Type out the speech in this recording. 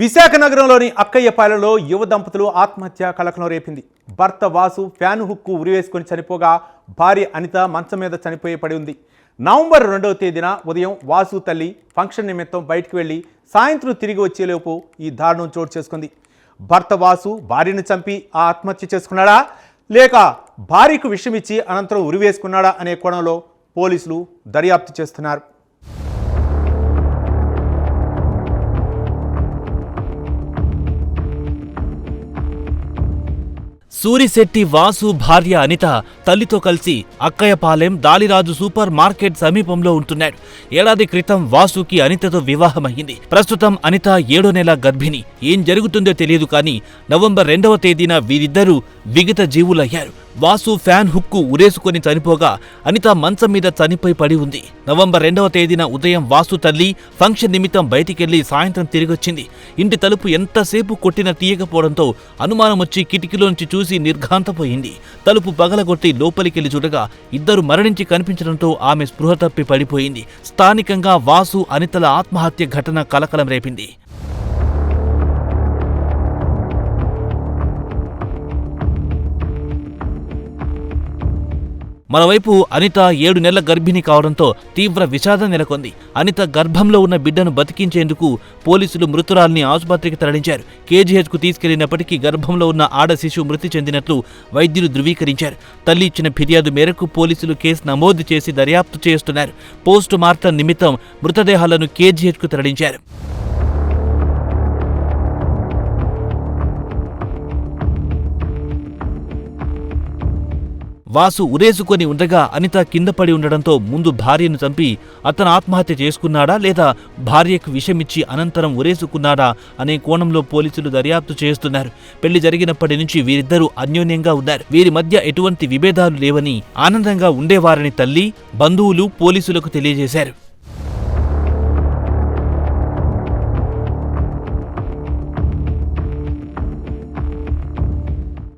విశాఖ నగరంలోని అక్కయ్యపాలెంలో యువ దంపతులు ఆత్మహత్య కలకలం రేపింది. భర్త వాసు ఫ్యాన్ హుక్కు ఉరివేసుకొని చనిపోగా భార్య అనిత మంచం మీద చనిపోయి పడి ఉంది. నవంబర్ 2వ తేదీన ఉదయం వాసు తల్లి ఫంక్షన్ నిమిత్తం బయటికి వెళ్లి సాయంత్రం తిరిగి వచ్చేలోపు ఈ దారుణం చోటు చేసుకుంది. భర్త వాసు భార్యను చంపి ఆత్మహత్య చేసుకున్నాడా లేక భార్యకు విషమిచ్చి అనంతరం ఉరివేసుకున్నాడా అనే కోణంలో పోలీసులు దర్యాప్తు చేస్తున్నారు. సూరిశెట్టి వాసు భార్య అనిత తల్లితో కలిసి అక్కయ్యపాలెం దాలిరాజు సూపర్ మార్కెట్ సమీపంలో ఉంటున్నాడు. ఏడాది క్రితం వాసుకి అనితతో వివాహమయ్యింది. ప్రస్తుతం అనిత 7వ నెల గర్భిణి. ఏం జరుగుతుందో తెలియదు కానీ నవంబర్ 2వ తేదీన వీరిద్దరూ విగత జీవులయ్యారు. వాసు ఫ్యాన్ హుక్కు ఉరేసుకొని చనిపోగా అనిత మంచం మీద చనిపోయి పడి ఉంది. నవంబర్ 2వ తేదీన ఉదయం వాసు తల్లి ఫంక్షన్ నిమిత్తం బయటికెళ్లి సాయంత్రం తిరిగొచ్చింది. ఇంటి తలుపు ఎంతసేపు కొట్టినా తీయకపోవడంతో అనుమానం వచ్చి కిటికీలోంచి చూసి నిర్ఘాంతపోయింది. తలుపు పగలగొట్టి లోపలికెళ్లి చూడగా ఇద్దరు మరణించి కనిపించడంతో ఆమె స్పృహ తప్పి పడిపోయింది. స్థానికంగా వాసు అనితల ఆత్మహత్య ఘటన కలకలం రేపింది. మరోవైపు అనిత 7 నెలల గర్భిణి కావడంతో తీవ్ర విషాదం నెలకొంది. అనిత గర్భంలో ఉన్న బిడ్డను బతికించేందుకు పోలీసులు మృతురాల్ని ఆసుపత్రికి తరలించారు. కేజీహెచ్కు తీసుకెళ్లినప్పటికీ గర్భంలో ఉన్న ఆడ శిశువు మృతి చెందినట్లు వైద్యులు ధృవీకరించారు. తల్లి ఇచ్చిన ఫిర్యాదు మేరకు పోలీసులు కేసు నమోదు చేసి దర్యాప్తు చేస్తున్నారు. పోస్టు మార్టం నిమిత్తం మృతదేహాలను కేజీహెచ్కు తరలించారు. వాసు ఉరేసుకొని ఉండగా అనిత కింద పడి ఉండడంతో ముందు భార్యను చంపి అతను ఆత్మహత్య చేసుకున్నాడా లేదా భార్యకు విషమిచ్చి అనంతరం ఉరేసుకున్నాడా అనే కోణంలో పోలీసులు దర్యాప్తు చేస్తున్నారు. పెళ్లి జరిగినప్పటి నుంచి వీరిద్దరూ అన్యోన్యంగా ఉన్నారు. వీరి మధ్య ఎటువంటి విభేదాలు లేవని, ఆనందంగా ఉండేవారని తల్లి, బంధువులు పోలీసులకు తెలియజేశారు.